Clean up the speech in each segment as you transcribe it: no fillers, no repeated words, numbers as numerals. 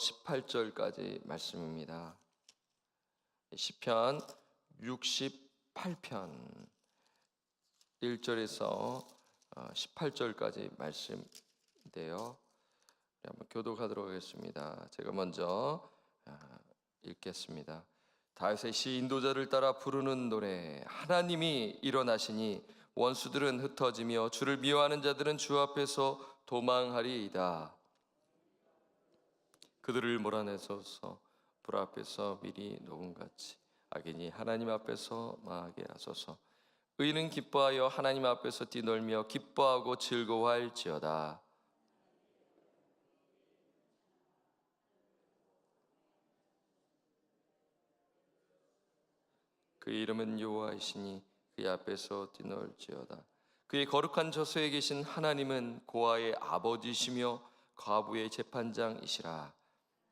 18절까지 말씀입니다. 시편 68편 1절에서 18절까지 말씀인데요. 한번 교독하도록 하겠습니다. 제가 먼저 읽겠습니다. 다윗의 시 인도자를 따라 부르는 노래. 하나님이 일어나시니 원수들은 흩어지며 주를 미워하는 자들은 주 앞에서 도망하리이다. 그들을 몰아내소서. 불 앞에서 미리 녹음같이 악인이 하나님 앞에서 망하게 하소서. 의인은 기뻐하여 하나님 앞에서 뛰놀며 기뻐하고 즐거워할지어다. 그의 이름은 여호와이시니 그의 앞에서 뛰놀지어다. 그의 거룩한 저소에 계신 하나님은 고아의 아버지시며 과부의 재판장이시라.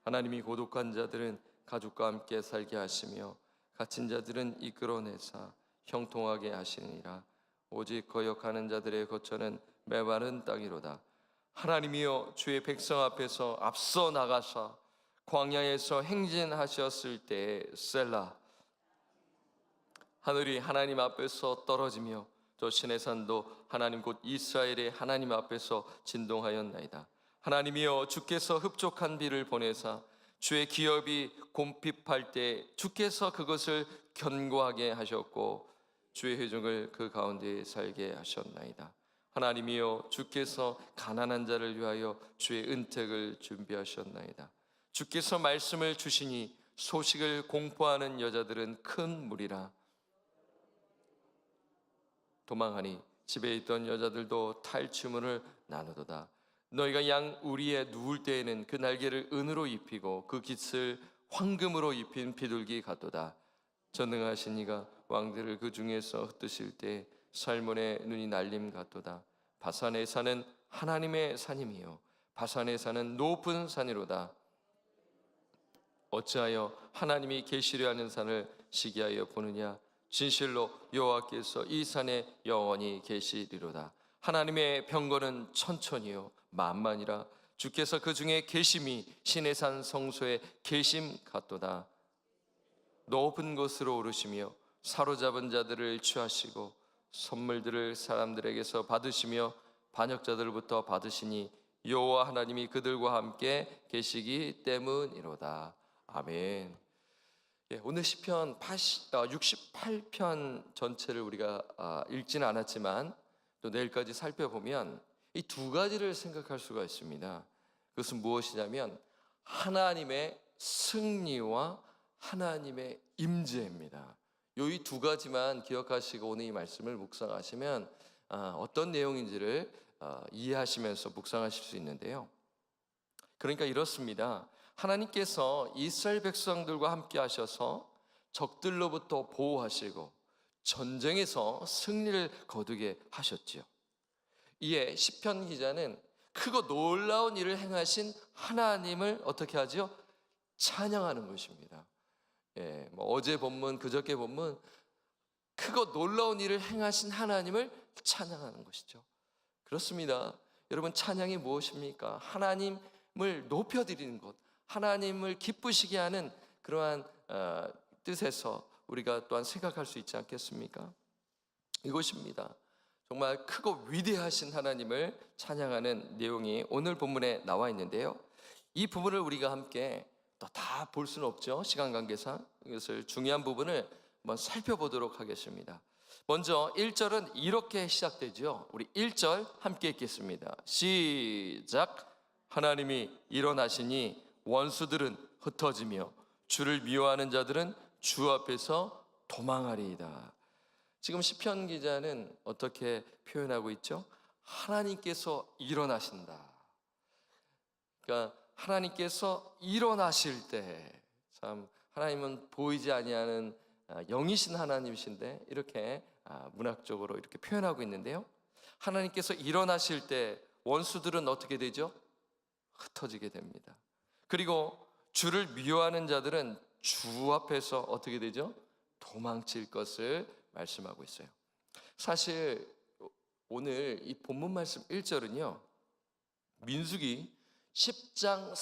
하나님이 고독한 자들은 가족과 함께 살게 하시며 갇힌 자들은 이끌어내사 형통하게 하시니라. 오직 거역하는 자들의 거처는 메마른 땅이로다. 하나님이여 주의 백성 앞에서 앞서 나가사 광야에서 행진하셨을 때에 셀라. 하늘이 하나님 앞에서 떨어지며 저 시내산도 하나님 곧 이스라엘의 하나님 앞에서 진동하였나이다. 하나님이여 주께서 흡족한 비를 보내사 주의 기업이 곰핍할 때 주께서 그것을 견고하게 하셨고 주의 회중을 그 가운데 살게 하셨나이다. 하나님이여 주께서 가난한 자를 위하여 주의 은택을 준비하셨나이다. 주께서 말씀을 주시니 소식을 공포하는 여자들은 큰 무리라. 도망하니 집에 있던 여자들도 탈취문을 나누도다. 너희가 양 우리에 누울 때에는 그 날개를 은으로 입히고 그 깃을 황금으로 입힌 비둘기 같도다. 전능하신 이가 왕들을 그 중에서 흩으실 때 살몬의 눈이 날림 같도다. 바산의 산은 하나님의 산임이요 바산의 산은 높은 산이로다. 어찌하여 하나님이 계시려 하는 산을 시기하여 보느냐. 진실로 여호와께서 이 산에 영원히 계시리로다. 하나님의 병거는 천천히요 만만이라. 주께서 그 중에 계심이 신의 산 성소에 계심 같도다. 높은 곳으로 오르시며 사로잡은 자들을 취하시고 선물들을 사람들에게서 받으시며 반역자들부터 받으시니 여호와 하나님이 그들과 함께 계시기 때문이로다. 아멘. 오늘 시편 68편 전체를 우리가 읽지는 않았지만 또 내일까지 살펴보면 이 두 가지를 생각할 수가 있습니다. 그것은 무엇이냐면 하나님의 승리와 하나님의 임재입니다. 이 두 가지만 기억하시고 오늘 이 말씀을 묵상하시면 어떤 내용인지를 이해하시면서 묵상하실 수 있는데요. 그러니까 이렇습니다. 하나님께서 이스라엘 백성들과 함께 하셔서 적들로부터 보호하시고 전쟁에서 승리를 거두게 하셨지요. 이에 시편 기자는 크고 놀라운 일을 행하신 하나님을 어떻게 하죠? 찬양하는 것입니다. 어제 본문, 그저께 본문, 크고 놀라운 일을 행하신 하나님을 찬양하는 것이죠. 그렇습니다. 여러분, 찬양이 무엇입니까? 하나님을 높여드리는 것, 하나님을 기쁘시게 하는 그러한 뜻에서 우리가 또한 생각할 수 있지 않겠습니까? 이것입니다. 정말 크고 위대하신 하나님을 찬양하는 내용이 오늘 본문에 나와 있는데요. 이 부분을 우리가 함께 또 다 볼 수는 없죠. 시간 관계상 이것을 중요한 부분을 한번 살펴보도록 하겠습니다. 먼저 1절은 이렇게 시작되죠. 우리 1절 함께 읽겠습니다. 시작. 하나님이 일어나시니 원수들은 흩어지며 주를 미워하는 자들은 주 앞에서 도망하리이다. 지금 시편 기자는 어떻게 표현하고 있죠? 하나님께서 일어나신다. 그러니까 하나님께서 일어나실 때, 참 하나님은 보이지 아니하는 영이신 하나님이신데 이렇게 문학적으로 이렇게 표현하고 있는데요. 하나님께서 일어나실 때 원수들은 어떻게 되죠? 흩어지게 됩니다. 그리고 주를 미워하는 자들은 주 앞에서 어떻게 되죠? 도망칠 것을 말씀하고 있어요. 사실 오늘 이 본문 말씀 1절은요 민수기 10장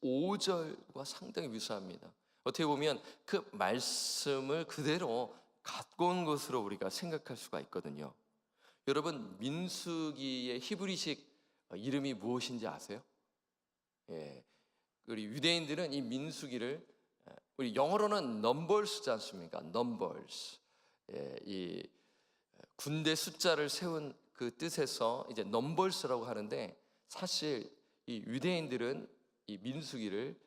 35절과 상당히 유사합니다. 어떻게 보면 그 말씀을 그대로 갖고 온 것으로 우리가 생각할 수가 있거든요. 여러분, 민수기의 히브리식 이름이 무엇인지 아세요? 예, 우리 유대인들은 이 민수기를 우리 영어로는 넘버스지 않습니까? 넘버스. 예, 이 군대 숫자를 세운 그 뜻에서 이제 넘버스라고 하는데, 사실 이 유대인들은 이 민수기를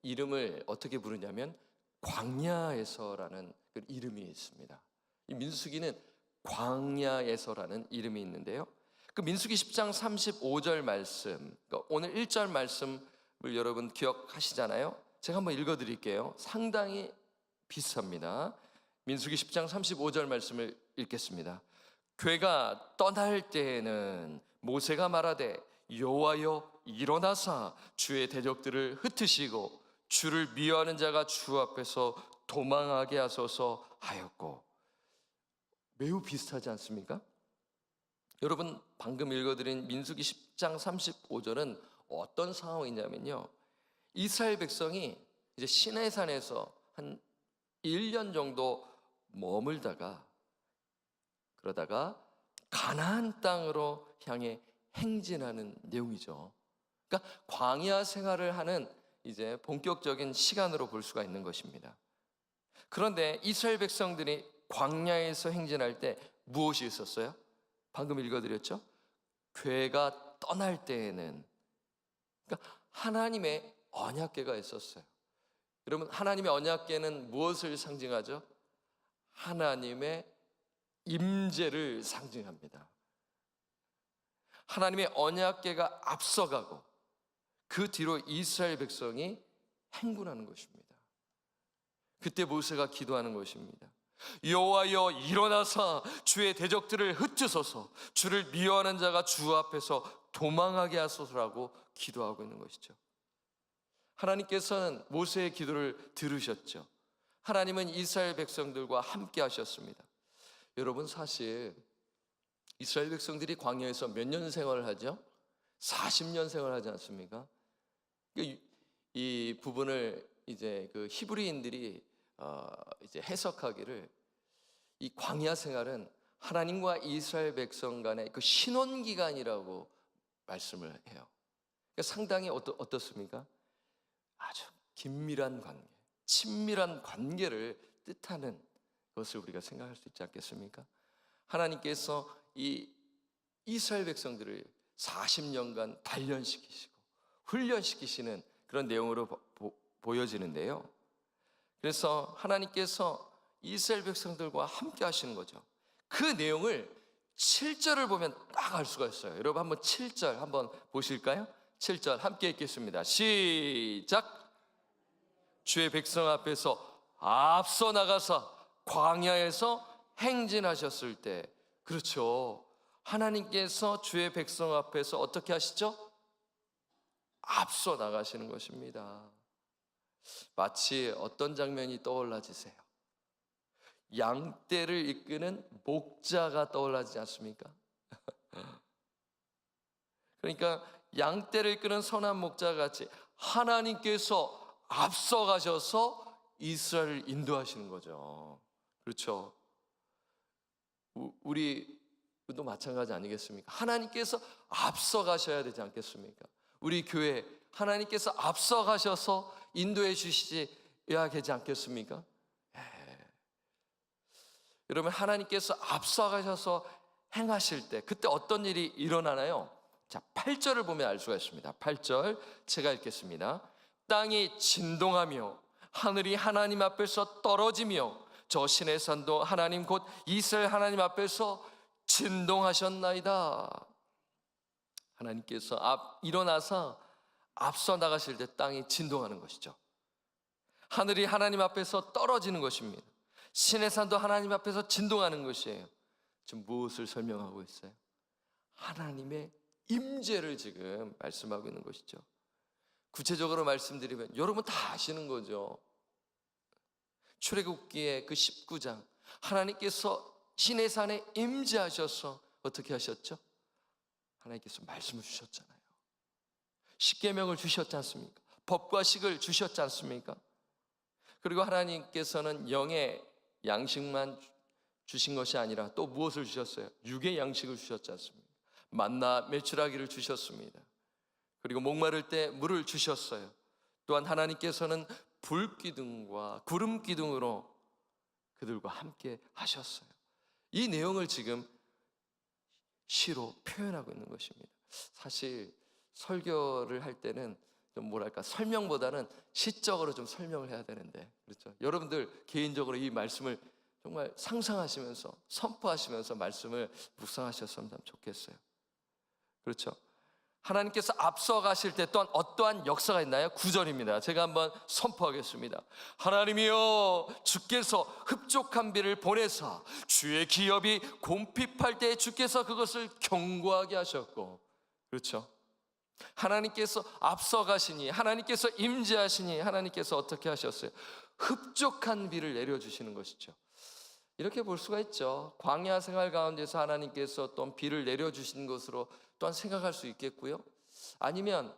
이름을 어떻게 부르냐면 광야에서라는 그 이름이 있습니다. 이 민수기는 광야에서라는 이름이 있는데요, 그 민수기 10장 35절 말씀, 그러니까 오늘 1절 말씀을 여러분 기억하시잖아요. 제가 한번 읽어드릴게요. 상당히 비슷합니다. 민수기 10장 35절 말씀을 읽겠습니다. 괴가 떠날 때에는 모세가 말하되 여호와여 일어나사 주의 대적들을 흩으시고 주를 미워하는 자가 주 앞에서 도망하게 하소서 하였고. 매우 비슷하지 않습니까? 여러분, 방금 읽어드린 민수기 10장 35절은 어떤 상황이냐면요, 이스라엘 백성이 이제 시내산에서 한 1년 정도 머물다가 그러다가 가나안 땅으로 향해 행진하는 내용이죠. 그러니까 광야 생활을 하는 이제 본격적인 시간으로 볼 수가 있는 것입니다. 그런데 이스라엘 백성들이 광야에서 행진할 때 무엇이 있었어요? 방금 읽어드렸죠? 괴가 떠날 때에는, 그러니까 하나님의 언약궤가 있었어요. 여러분, 하나님의 언약궤는 무엇을 상징하죠? 하나님의 임재를 상징합니다. 하나님의 언약궤가 앞서가고 그 뒤로 이스라엘 백성이 행군하는 것입니다. 그때 모세가 기도하는 것입니다. 여호와여 일어나사 주의 대적들을 흩으소서 주를 미워하는 자가 주 앞에서 도망하게 하소서라고 기도하고 있는 것이죠. 하나님께서는 모세의 기도를 들으셨죠. 하나님은 이스라엘 백성들과 함께 하셨습니다. 여러분, 사실 이스라엘 백성들이 광야에서 몇 년 생활을 하죠? 40년 생활하지 않습니까? 이 부분을 이제 그 히브리인들이 이제 해석하기를, 이 광야 생활은 하나님과 이스라엘 백성 간의 그 신혼 기간이라고 말씀을 해요. 그러니까 상당히 어떻습니까? 아주 긴밀한 관계, 친밀한 관계를 뜻하는 것을 우리가 생각할 수 있지 않겠습니까? 하나님께서 이 이스라엘 백성들을 40년간 단련시키시고 훈련시키시는 그런 내용으로 보여지는데요, 그래서 하나님께서 이스라엘 백성들과 함께 하시는 거죠. 그 내용을 7절을 보면 딱 알 수가 있어요. 여러분, 한번 7절 한번 보실까요? 7절 함께 읽겠습니다. 시작. 주의 백성 앞에서 앞서 나가사 광야에서 행진하셨을 때, 그렇죠, 하나님께서 주의 백성 앞에서 어떻게 하시죠? 앞서 나가시는 것입니다. 마치 어떤 장면이 떠올라지세요? 양떼를 이끄는 목자가 떠올라지지 않습니까? 그러니까 양떼를 이끄는 선한 목자 같이 하나님께서 앞서 가셔서 이스라엘을 인도하시는 거죠. 그렇죠? 우리도 마찬가지 아니겠습니까? 하나님께서 앞서 가셔야 되지 않겠습니까? 우리 교회 하나님께서 앞서 가셔서 인도해 주시어야 되지 않겠습니까? 여러분, 하나님께서 앞서 가셔서 행하실 때 그때 어떤 일이 일어나나요? 자, 8절을 보면 알 수가 있습니다. 8절 제가 읽겠습니다. 땅이 진동하며 하늘이 하나님 앞에서 떨어지며 저 신의 산도 하나님 곧 이스라엘 하나님 앞에서 진동하셨나이다. 하나님께서 일어나서 앞서 나가실 때 땅이 진동하는 것이죠. 하늘이 하나님 앞에서 떨어지는 것입니다. 신의 산도 하나님 앞에서 진동하는 것이에요. 지금 무엇을 설명하고 있어요? 하나님의 임재를 지금 말씀하고 있는 것이죠. 구체적으로 말씀드리면 여러분 다 아시는 거죠. 출애굽기의 그 19장, 하나님께서 신의 산에 임재하셔서 어떻게 하셨죠? 하나님께서 말씀을 주셨잖아요. 십계명을 주셨지 않습니까? 법과 식을 주셨지 않습니까? 그리고 하나님께서는 영의 양식만 주신 것이 아니라 또 무엇을 주셨어요? 육의 양식을 주셨지 않습니까? 만나 메추라기를 주셨습니다. 그리고 목마를 때 물을 주셨어요. 또한 하나님께서는 불기둥과 구름기둥으로 그들과 함께 하셨어요. 이 내용을 지금 시로 표현하고 있는 것입니다. 사실 설교를 할 때는 좀 뭐랄까 설명보다는 시적으로 좀 설명을 해야 되는데, 그렇죠? 여러분들 개인적으로 이 말씀을 정말 상상하시면서 선포하시면서 말씀을 묵상하셨으면 참 좋겠어요. 그렇죠? 하나님께서 앞서가실 때 또한 어떠한 역사가 있나요? 9절입니다. 제가 한번 선포하겠습니다. 하나님이여 주께서 흡족한 비를 보내사 주의 기업이 곰핍할 때에 주께서 그것을 견고하게 하셨고, 그렇죠? 하나님께서 앞서가시니, 하나님께서 임재하시니, 하나님께서 어떻게 하셨어요? 흡족한 비를 내려주시는 것이죠. 이렇게 볼 수가 있죠. 광야 생활 가운데서 하나님께서 또 비를 내려주신 것으로 또한 생각할 수 있겠고요. 아니면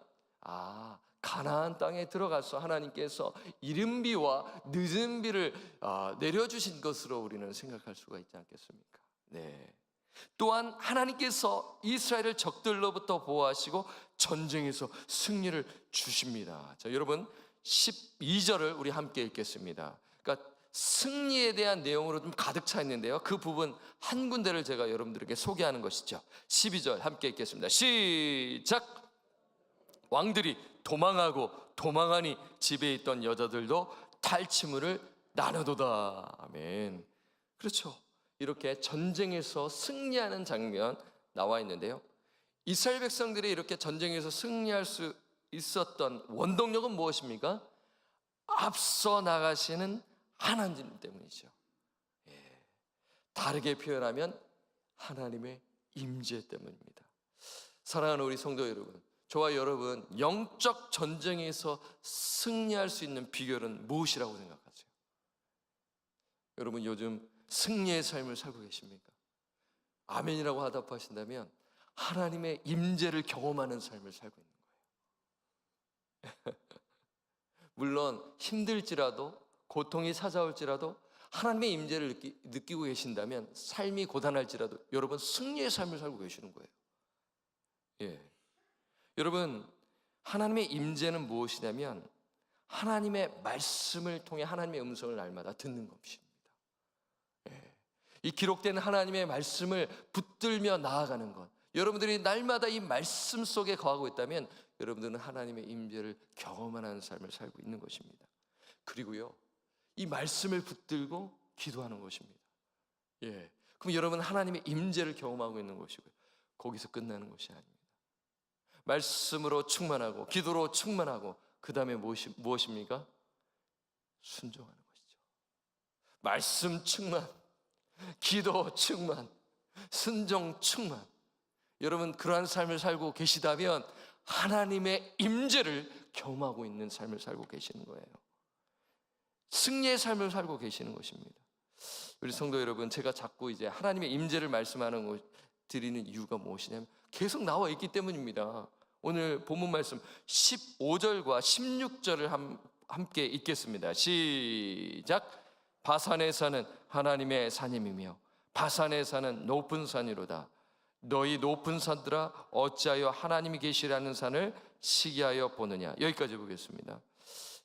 가나안 땅에 들어가서 하나님께서 이른 비와 늦은 비를 내려주신 것으로 우리는 생각할 수가 있지 않겠습니까? 네. 또한 하나님께서 이스라엘을 적들로부터 보호하시고 전쟁에서 승리를 주십니다. 자, 여러분 12절을 우리 함께 읽겠습니다. 그러니까 승리에 대한 내용으로 좀 가득 차 있는데요, 그 부분 한 군데를 제가 여러분들에게 소개하는 것이죠. 12절 함께 읽겠습니다. 시작. 왕들이 도망하고 도망하니 집에 있던 여자들도 탈취물을 나누도다. 아멘. 그렇죠. 이렇게 전쟁에서 승리하는 장면 나와 있는데요, 이스라엘 백성들이 이렇게 전쟁에서 승리할 수 있었던 원동력은 무엇입니까? 앞서 나가시는 하나님 때문이죠. 다르게 표현하면 하나님의 임재 때문입니다. 사랑하는 우리 성도 여러분, 저와 여러분 영적 전쟁에서 승리할 수 있는 비결은 무엇이라고 생각하세요? 여러분 요즘 승리의 삶을 살고 계십니까? 아멘이라고 화답하신다면 하나님의 임재를 경험하는 삶을 살고 있는 거예요. 물론 힘들지라도 고통이 찾아올지라도 하나님의 임재를 느끼고 계신다면, 삶이 고단할지라도 여러분 승리의 삶을 살고 계시는 거예요. 여러분 하나님의 임재는 무엇이냐면 하나님의 말씀을 통해 하나님의 음성을 날마다 듣는 것입니다. 이 기록된 하나님의 말씀을 붙들며 나아가는 것, 여러분들이 날마다 이 말씀 속에 거하고 있다면 여러분들은 하나님의 임재를 경험하는 삶을 살고 있는 것입니다. 그리고요, 이 말씀을 붙들고 기도하는 것입니다. 그럼 여러분 하나님의 임재를 경험하고 있는 것이고요, 거기서 끝나는 것이 아닙니다. 말씀으로 충만하고 기도로 충만하고 그 다음에 무엇입니까? 순종하는 것이죠. 말씀 충만, 기도 충만, 순종 충만. 여러분 그러한 삶을 살고 계시다면 하나님의 임재를 경험하고 있는 삶을 살고 계시는 거예요. 승리의 삶을 살고 계시는 것입니다. 우리 성도 여러분, 제가 자꾸 이제 하나님의 임재를 말씀하는 것 드리는 이유가 무엇이냐면 계속 나와 있기 때문입니다. 오늘 본문 말씀 15절과 16절을 함께 읽겠습니다. 시작. 바산에 사는 하나님의 산임이며 바산에 사는 높은 산이로다. 너희 높은 산들아 어찌하여 하나님이 계시라는 산을 시기하여 보느냐. 여기까지 보겠습니다.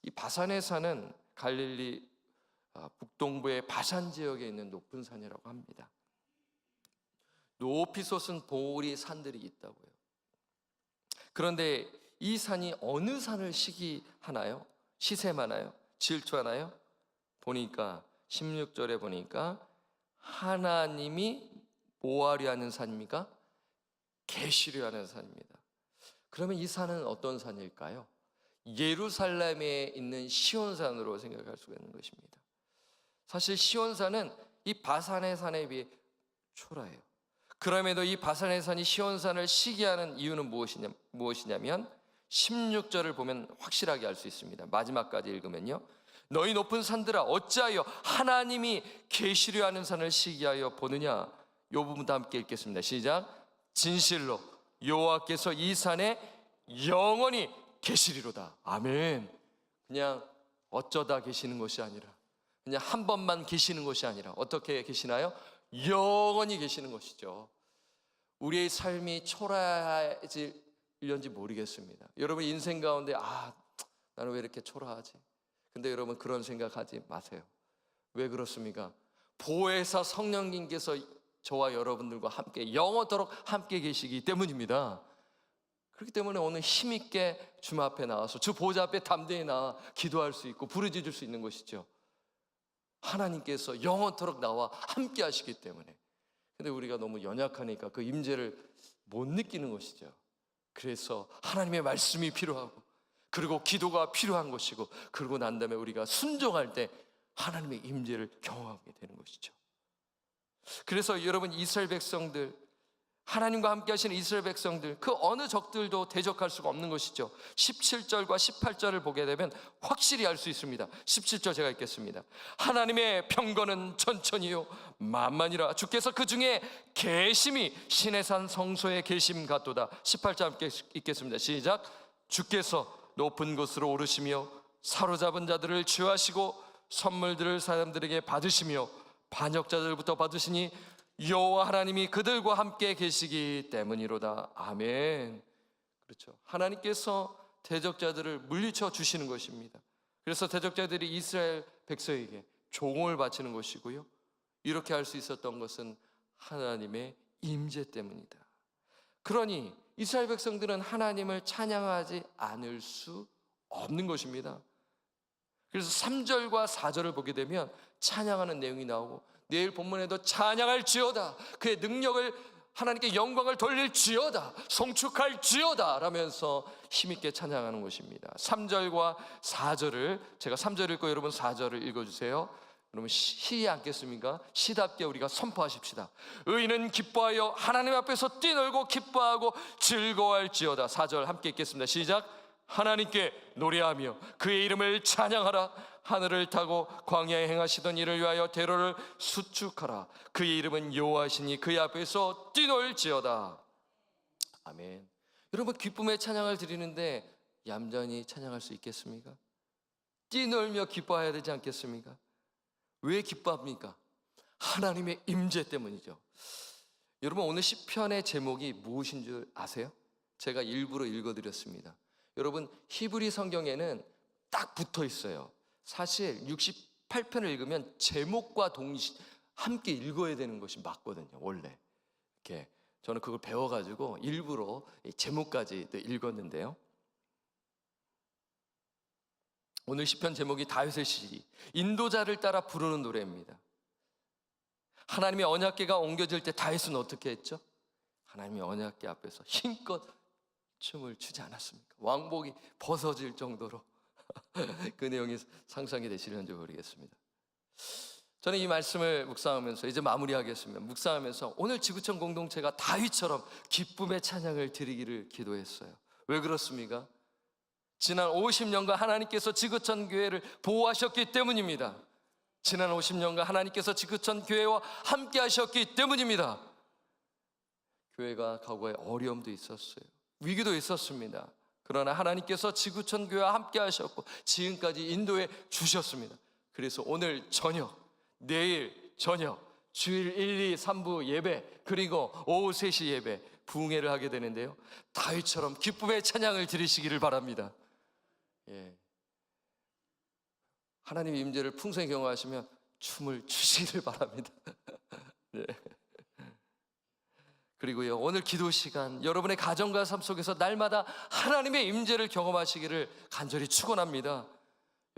이 바산의 산은 갈릴리 북동부의 바산 지역에 있는 높은 산이라고 합니다. 높이 솟은 보리 산들이 있다고요. 그런데 이 산이 어느 산을 시기하나요? 시샘하나요? 질투하나요? 보니까 16절에 보니까 하나님이 뭐하려 하는 산입니까? 계시려 하는 산입니다. 그러면 이 산은 어떤 산일까요? 예루살렘에 있는 시온산으로 생각할 수가 있는 것입니다. 사실 시온산은 이 바산의 산에 비해 초라해요. 그럼에도 이 바산의 산이 시온산을 시기하는 이유는 무엇이냐면 16절을 보면 확실하게 알 수 있습니다. 마지막까지 읽으면요, 너희 높은 산들아 어찌하여 하나님이 계시려 하는 산을 시기하여 보느냐. 이 부분도 함께 읽겠습니다. 시작. 진실로 여호와께서 이 산에 영원히 계시리로다. 아멘. 그냥 어쩌다 계시는 것이 아니라, 그냥 한 번만 계시는 것이 아니라 어떻게 계시나요? 영원히 계시는 것이죠. 우리의 삶이 초라해질런지 모르겠습니다. 여러분 인생 가운데 나는 왜 이렇게 초라하지? 근데 여러분 그런 생각하지 마세요. 왜 그렇습니까? 보혜사 성령님께서 저와 여러분들과 함께 영원토록 함께 계시기 때문입니다. 그렇기 때문에 오늘 힘있게 주님 앞에 나와서 주 보좌 앞에 담대히 나와 기도할 수 있고 부르짖을 수 있는 것이죠. 하나님께서 영원토록 나와 함께 하시기 때문에. 근데 우리가 너무 연약하니까 그 임재를 못 느끼는 것이죠. 그래서 하나님의 말씀이 필요하고, 그리고 기도가 필요한 것이고, 그러고 난 다음에 우리가 순종할 때 하나님의 임재를 경험하게 되는 것이죠. 그래서 여러분 이스라엘 백성들, 하나님과 함께 하시는 이스라엘 백성들, 그 어느 적들도 대적할 수가 없는 것이죠. 17절과 18절을 보게 되면 확실히 알 수 있습니다. 17절 제가 읽겠습니다. 하나님의 평거는 천천히요 만만이라 주께서 그 중에 계심이 시내산 성소에 계심 같도다. 18절 함께 읽겠습니다. 시작. 주께서 높은 곳으로 오르시며 사로잡은 자들을 취하시고 선물들을 사람들에게 받으시며 반역자들부터 받으시니 여호와 하나님이 그들과 함께 계시기 때문이로다. 아멘. 그렇죠. 하나님께서 대적자들을 물리쳐 주시는 것입니다. 그래서 대적자들이 이스라엘 백성에게 종을 바치는 것이고요, 이렇게 할 수 있었던 것은 하나님의 임재 때문이다. 그러니 이스라엘 백성들은 하나님을 찬양하지 않을 수 없는 것입니다. 그래서 3절과 4절을 보게 되면 찬양하는 내용이 나오고, 내일 본문에도 찬양할지어다, 그의 능력을, 하나님께 영광을 돌릴지어다, 송축할지어다 라면서 힘있게 찬양하는 것입니다. 3절과 4절을 제가 3절 읽고 여러분 4절을 읽어주세요. 여러분 시 않겠습니까? 시답게 우리가 선포하십시다. 의인은 기뻐하여 하나님 앞에서 뛰놀고 기뻐하고 즐거워할지어다. 4절 함께 읽겠습니다. 시작. 하나님께 노래하며 그의 이름을 찬양하라. 하늘을 타고 광야에 행하시던 일을 위하여 대로를 수축하라. 그의 이름은 여호와시니 그의 앞에서 뛰놀지어다. 아멘. 여러분 기쁨의 찬양을 드리는데 얌전히 찬양할 수 있겠습니까? 뛰놀며 기뻐해야 되지 않겠습니까? 왜 기뻐합니까? 하나님의 임재 때문이죠. 여러분 오늘 시편의 제목이 무엇인 줄 아세요? 제가 일부러 읽어드렸습니다. 여러분 히브리 성경에는 딱 붙어 있어요. 사실 68편을 읽으면 제목과 동시에 함께 읽어야 되는 것이 맞거든요. 원래 이렇게 저는 그걸 배워가지고 일부러 제목까지 읽었는데요. 오늘 시편 제목이 다윗의 시, 인도자를 따라 부르는 노래입니다. 하나님의 언약궤가 옮겨질 때 다윗은 어떻게 했죠? 하나님의 언약궤 앞에서 힘껏 춤을 추지 않았습니까? 왕복이 벗어질 정도로. 그 내용이 상상이 되시는지 모르겠습니다. 저는 이 말씀을 묵상하면서 이제 마무리하겠습니다. 묵상하면서 오늘 지구촌 공동체가 다윗처럼 기쁨의 찬양을 드리기를 기도했어요. 왜 그렇습니까? 지난 50년간 하나님께서 지구촌 교회를 보호하셨기 때문입니다. 지난 50년간 하나님께서 지구촌 교회와 함께 하셨기 때문입니다. 교회가 과거에 어려움도 있었어요. 위기도 있었습니다. 그러나 하나님께서 지구촌 교회와 함께 하셨고 지금까지 인도해 주셨습니다. 그래서 오늘 저녁, 내일 저녁, 주일 1, 2, 3부 예배, 그리고 오후 3시 예배 부흥회를 하게 되는데요, 다윗처럼 기쁨의 찬양을 드리시기를 바랍니다. 예. 하나님의 임재를 풍성히 경험하시면 춤을 추시기를 바랍니다. 네. 그리고요, 오늘 기도 시간 여러분의 가정과 삶 속에서 날마다 하나님의 임재를 경험하시기를 간절히 축원합니다.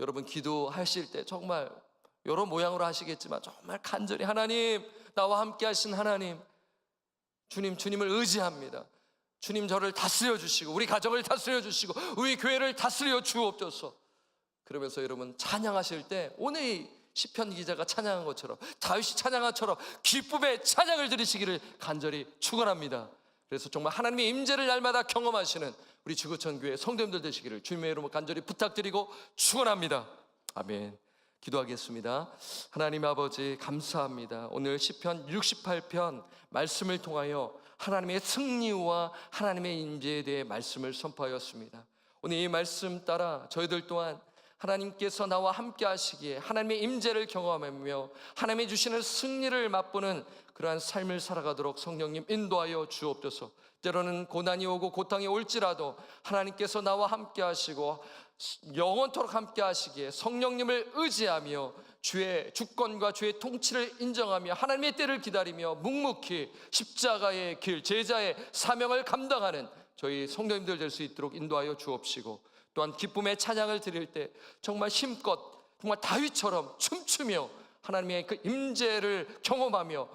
여러분 기도하실 때 정말 여러 모양으로 하시겠지만 정말 간절히 하나님, 나와 함께 하신 하나님, 주님을 의지합니다. 주님 저를 다스려 주시고 우리 가정을 다스려 주시고 우리 교회를 다스려 주옵소서. 그러면서 여러분 찬양하실 때 오늘 이 시편 기자가 찬양한 것처럼, 다윗이 찬양한 것처럼 기쁨의 찬양을 드리시기를 간절히 축원합니다. 그래서 정말 하나님의 임재를 날마다 경험하시는 우리 지구촌 교회 성도님들 되시기를 주님의 이름으로 간절히 부탁드리고 축원합니다. 아멘. 기도하겠습니다. 하나님 아버지 감사합니다. 오늘 시편 68편 말씀을 통하여 하나님의 승리와 하나님의 임재에 대해 말씀을 선포하였습니다. 오늘 이 말씀 따라 저희들 또한 하나님께서 나와 함께 하시기에 하나님의 임재를 경험하며 하나님이 주시는 승리를 맛보는 그러한 삶을 살아가도록 성령님 인도하여 주옵소서. 때로는 고난이 오고 고통이 올지라도 하나님께서 나와 함께 하시고 영원토록 함께 하시기에 성령님을 의지하며 주의 주권과 주의 통치를 인정하며 하나님의 때를 기다리며 묵묵히 십자가의 길, 제자의 사명을 감당하는 저희 성도님들 될 수 있도록 인도하여 주옵시고, 또한 기쁨의 찬양을 드릴 때 정말 힘껏 정말 다윗처럼 춤추며 하나님의 그 임재를 경험하며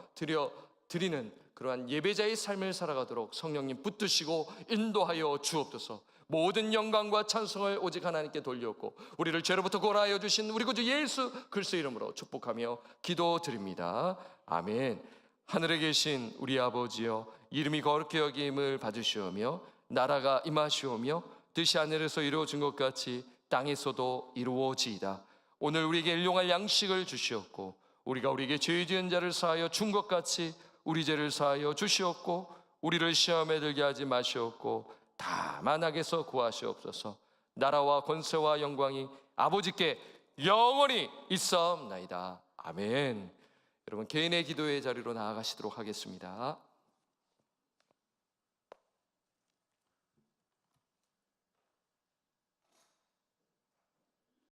드리는 그러한 예배자의 삶을 살아가도록 성령님 붙드시고 인도하여 주옵소서. 모든 영광과 찬송을 오직 하나님께 돌렸고 우리를 죄로부터 구원하여 주신 우리 구주 예수 그리스도의 이름으로 축복하며 기도드립니다. 아멘. 하늘에 계신 우리 아버지여, 이름이 거룩히 여김을 받으시오며 나라가 임하시오며 뜻이 하늘에서 이루어진 것 같이 땅에서도 이루어지이다. 오늘 우리에게 일용할 양식을 주시옵고 우리가 우리에게 죄 지은 자를 사하여 준 것 같이 우리 죄를 사하여 주시옵고 우리를 시험에 들게 하지 마시옵고 다만 악에서 구하시옵소서. 나라와 권세와 영광이 아버지께 영원히 있사옵나이다. 아멘. 여러분 개인의 기도의 자리로 나아가시도록 하겠습니다.